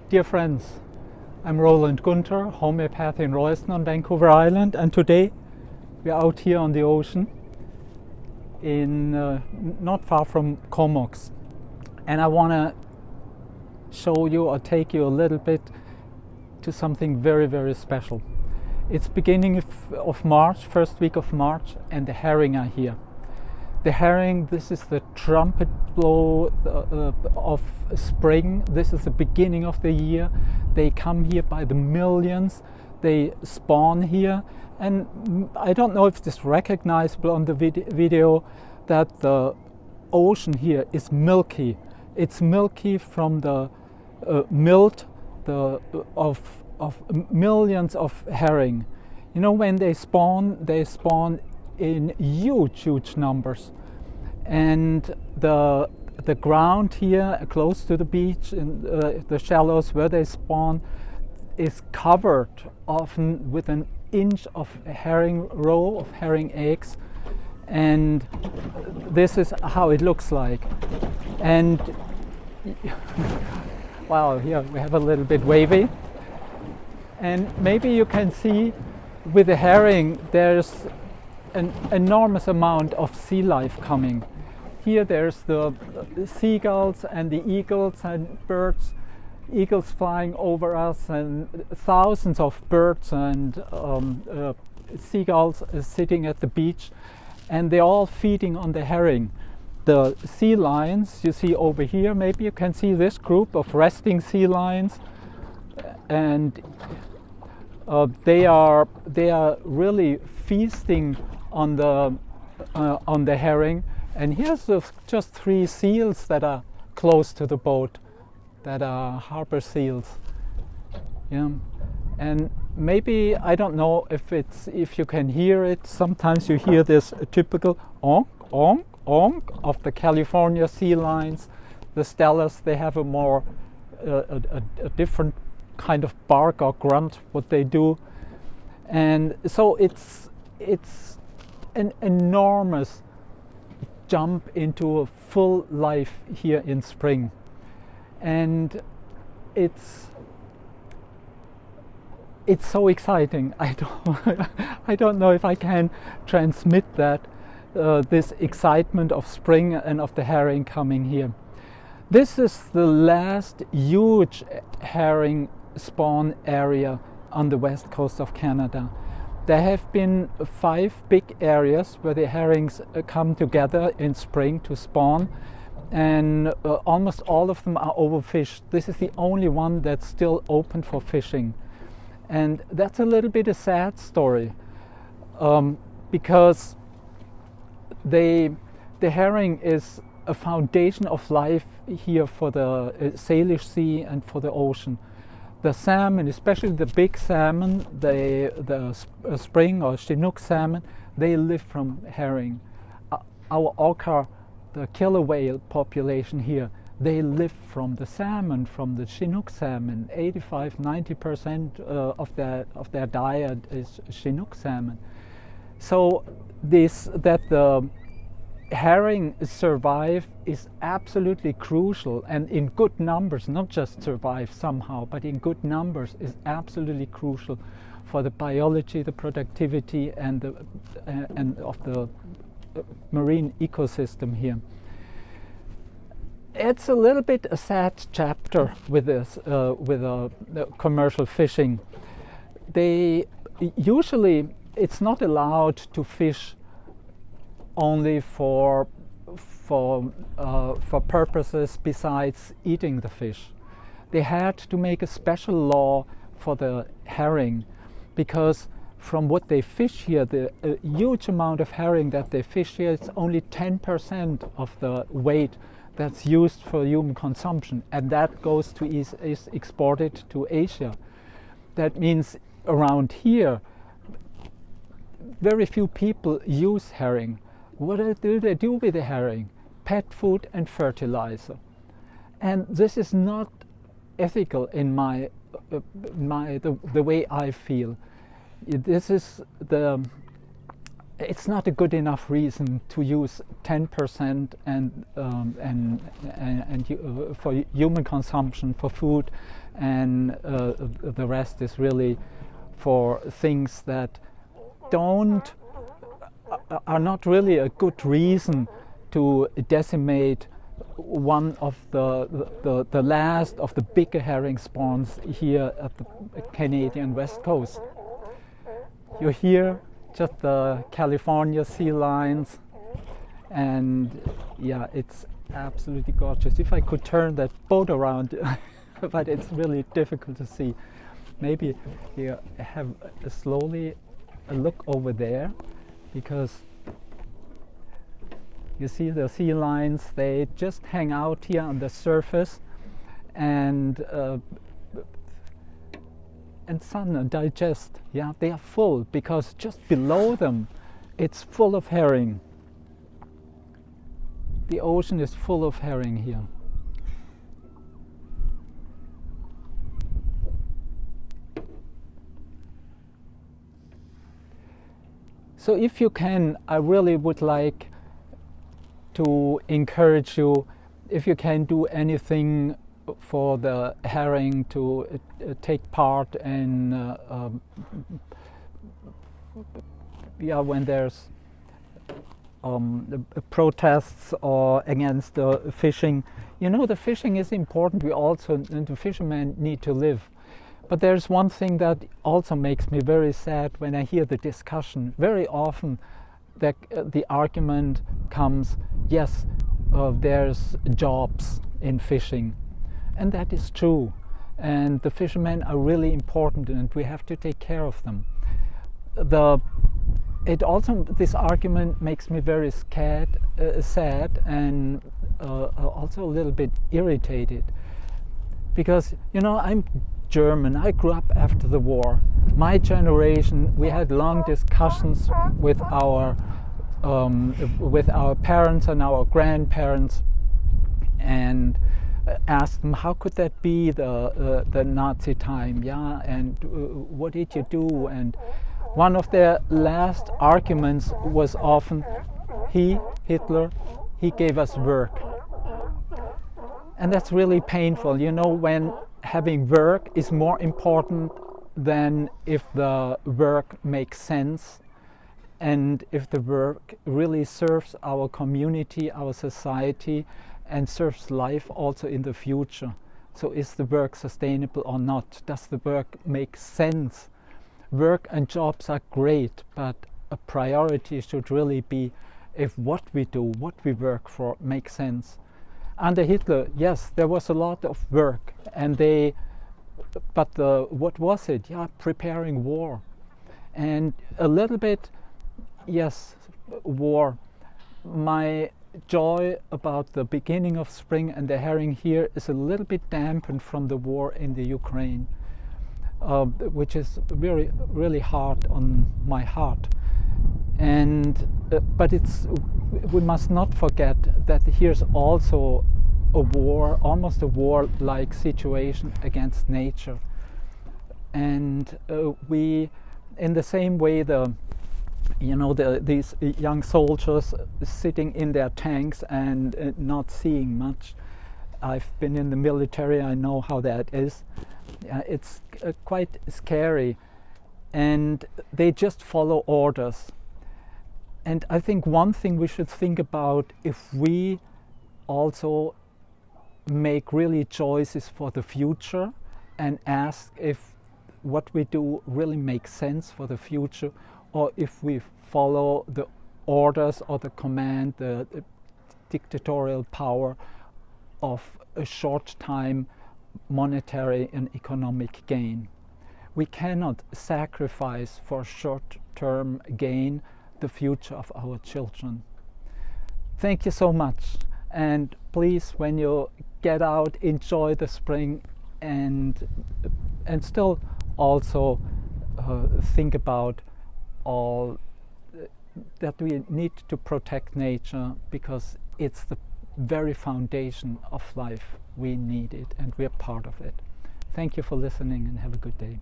Dear friends, I'm Roland Gunther, homeopath in Royston on Vancouver Island, and today we're out here on the ocean in not far from Comox, and I want to show you or take you a little bit to something very, very special. It's beginning of March, first week of March, and the herring are here. The herring, this is the trumpet blow of spring. This is the beginning of the year. They come here by the millions. They spawn here, and I don't know if it's recognizable on the video that the ocean here is milky. It's milky from the milt of millions of herring. You know, when they spawn in huge numbers, and the ground here close to the beach in the shallows where they spawn is covered often with an inch of herring roe, of herring eggs, and this is how it looks like. And wow, here we have a little bit wavy, and maybe you can see with the herring there's an enormous amount of sea life coming. Here there's the seagulls and the eagles and birds, eagles flying over us, and thousands of birds and seagulls sitting at the beach, and they're all feeding on the herring. The sea lions you see over here, maybe you can see this group of resting sea lions, and they are really feasting on the herring. And here's just 3 seals that are close to the boat, that are harbor seals. Yeah, and maybe, I don't know if you can hear it. Sometimes you hear this typical onk onk onk of the California sea lions. The Stellas, they have a more a different kind of bark or grunt what they do, and so it's an enormous jump into a full life here in spring, and it's so exciting. I don't know if I can transmit that this excitement of spring and of the herring coming here. This is the last huge herring spawn area on the west coast of Canada. There have been 5 big areas where the herrings come together in spring to spawn, and almost all of them are overfished. This is the only one that's still open for fishing, and that's a little bit a sad story, because the herring is a foundation of life here for the Salish Sea and for the ocean. The salmon, especially the big salmon, the spring or Chinook salmon, they live from herring. Our orca, the killer whale population here, they live from the salmon, from the Chinook salmon. 85-90% of their diet is Chinook salmon. So that the herring survive is absolutely crucial, and in good numbers, not just survive somehow, but in good numbers is absolutely crucial for the biology, the productivity, and of the marine ecosystem here. It's a little bit a sad chapter with this, with commercial fishing. Usually it's not allowed to fish only for purposes besides eating the fish. They had to make a special law for the herring, because from what they fish here, the huge amount of herring that they fish here, it's only 10% of the weight that's used for human consumption, and that goes to is exported to Asia. That means around here very few people use herring. What do they do with the herring? Pet food and fertilizer. And this is not ethical in the way I feel. This is it's not a good enough reason to use 10% and for human consumption, for food, and the rest is really for things that don't are not really a good reason to decimate one of the last of the bigger herring spawns here at the Canadian West Coast. You hear just the California sea lions, and yeah, it's absolutely gorgeous. If I could turn that boat around, but it's really difficult to see. Maybe you have slowly a look over there, because you see the sea lions, they just hang out here on the surface and sun and digest. Yeah, they are full, because just below them it's full of herring. The ocean is full of herring here. So if you can, I really would like to encourage you, if you can do anything for the herring to take part in when there's protests or against the fishing. You know, the fishing is important. We also, and the fishermen need to live. But there's one thing that also makes me very sad when I hear the discussion. Very often the argument comes, yes, there's jobs in fishing. And that is true. And the fishermen are really important, and we have to take care of them. This argument makes me very sad and also a little bit irritated. Because, you know, I'm German. I grew up after the war. My generation, we had long discussions with our parents and our grandparents, and asked them, how could that be the Nazi time? Yeah, and what did you do? And one of their last arguments was often, Hitler, he gave us work. And that's really painful, you know, when having work is more important than if the work makes sense, and if the work really serves our community, our society, and serves life also in the future. So is the work sustainable or not? Does the work make sense? Work and jobs are great, but a priority should really be if what we do, what we work for, makes sense. Under Hitler, yes, there was a lot of work, but what was it? Yeah, preparing war. And a little bit, yes, war. My joy about the beginning of spring and the herring here is a little bit dampened from the war in the Ukraine, which is really, really hard on my heart. And but we must not forget that here's also a war, almost a war-like situation against nature. And we, in the same way, these young soldiers sitting in their tanks and not seeing much. I've been in the military, I know how that is. It's quite scary, and they just follow orders. And I think one thing we should think about, if we also make really choices for the future and ask if what we do really makes sense for the future, or if we follow the orders or the command, the dictatorial power of a short-time monetary and economic gain. We cannot sacrifice for short-term gain the future of our children. Thank you so much, and please, when you get out, enjoy the spring, and still also think about all that we need to protect nature, because it's the very foundation of life. We need it, and we're part of it. Thank you for listening, and have a good day.